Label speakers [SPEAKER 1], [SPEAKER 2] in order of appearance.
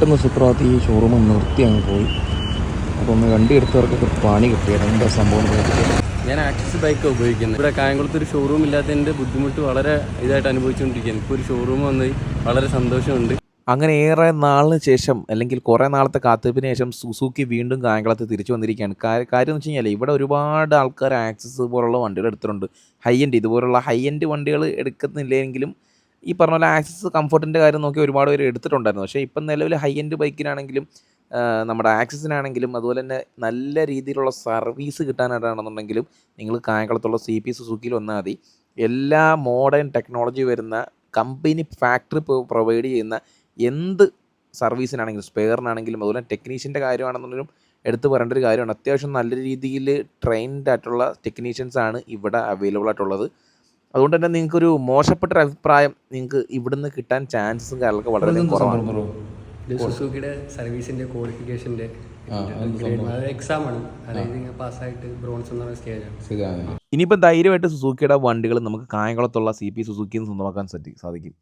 [SPEAKER 1] പെട്ടെന്ന് സുപ്രഭാതത്തിൽ ഈ ഷോറൂം നിർത്തി അങ്ങ് പോയി. അപ്പോൾ ഒന്ന് വണ്ടി എടുത്തവർക്കൊക്കെ പണി കിട്ടിയത് എന്താ സംഭവം എന്ന്.
[SPEAKER 2] ഞാൻ ആക്സിസ് ബൈക്കാണ് ഉപയോഗിക്കുന്നത്. ഇവിടെ കായംകുളത്ത് ഒരു ഷോറൂം ഇല്ലാത്തതിൻ്റെ ബുദ്ധിമുട്ട് വളരെ ഇതായിട്ട് അനുഭവിച്ചുകൊണ്ടിരിക്കുകയാണ്. ഇപ്പോൾ ഒരു ഷോറൂം വന്നത് വളരെ സന്തോഷമുണ്ട്.
[SPEAKER 1] അങ്ങനെ ഏറെ നാളിന് ശേഷം അല്ലെങ്കിൽ കുറേ നാളത്തെ കാത്തിരിപ്പിന് ശേഷം സുസുക്കി വീണ്ടും കായംകുളത്ത് തിരിച്ചു വന്നിരിക്കുകയാണ്. കാര്യം എന്ന് വെച്ച് കഴിഞ്ഞാൽ ഇവിടെ ഒരുപാട് ആൾക്കാർ ആക്സസ് പോലുള്ള വണ്ടികൾ എടുത്തിട്ടുണ്ട്. ഹൈ എൻഡ് ഇതുപോലുള്ള ഹൈ എൻഡ് വണ്ടികൾ എടുക്കുന്നില്ലെങ്കിലും ഈ പറഞ്ഞ പോലെ ആക്സസ് കംഫർട്ടിൻ്റെ കാര്യം നോക്കി ഒരുപാട് പേര് എടുത്തിട്ടുണ്ടായിരുന്നു. പക്ഷേ ഇപ്പം നിലവിൽ ഹൈ എൻഡ് ബൈക്കിനാണെങ്കിലും നമ്മുടെ ആക്സസിനാണെങ്കിലും അതുപോലെ തന്നെ നല്ല രീതിയിലുള്ള സർവീസ് കിട്ടാനായിട്ടാണെന്നുണ്ടെങ്കിലും നിങ്ങൾ കായംകുളത്തുള്ള CP സുസുക്കിയിൽ വന്നാൽ മതി. എല്ലാ മോഡേൺ ടെക്നോളജി വരുന്ന കമ്പനി ഫാക്ടറി പ്രൊവൈഡ് ചെയ്യുന്ന എന്ത് സർവീസിനാണെങ്കിലും സ്പെയറിനാണെങ്കിലും അതുപോലെ ടെക്നീഷ്യൻ്റെ കാര്യമാണെന്നുണ്ടെങ്കിലും എടുത്തു പറയേണ്ട ഒരു കാര്യമാണ്. അത്യാവശ്യം നല്ല രീതിയിൽ ട്രെയിൻഡ് ആയിട്ടുള്ള ടെക്നീഷ്യൻസാണ് ഇവിടെ അവൈലബിൾ ആയിട്ടുള്ളത്. അതുകൊണ്ട് തന്നെ നിങ്ങൾക്കൊരു മോശപ്പെട്ടൊരു അഭിപ്രായം നിങ്ങൾക്ക് ഇവിടുന്ന് കിട്ടാൻ ചാൻസസും കാര്യങ്ങളൊക്കെ വളരെ കുറവാണ്.
[SPEAKER 2] സുസുക്കിയുടെ സർവീസിൻ്റെ ക്വാളിഫിക്കേഷൻ്റെ എക്സാമാണ്, അതായത് പാസ്സായിട്ട് ബ്രോൺസ് എന്ന് പറയുന്ന സ്റ്റേജാണ്.
[SPEAKER 1] ഇനിയിപ്പോൾ ധൈര്യമായിട്ട് സുസുക്കിയുടെ വണ്ടികൾ നമുക്ക് കായംകുളത്തുള്ള CP സുസുക്കിയിൽ നിന്ന് സ്വന്തമാക്കാൻ സാധിക്കും.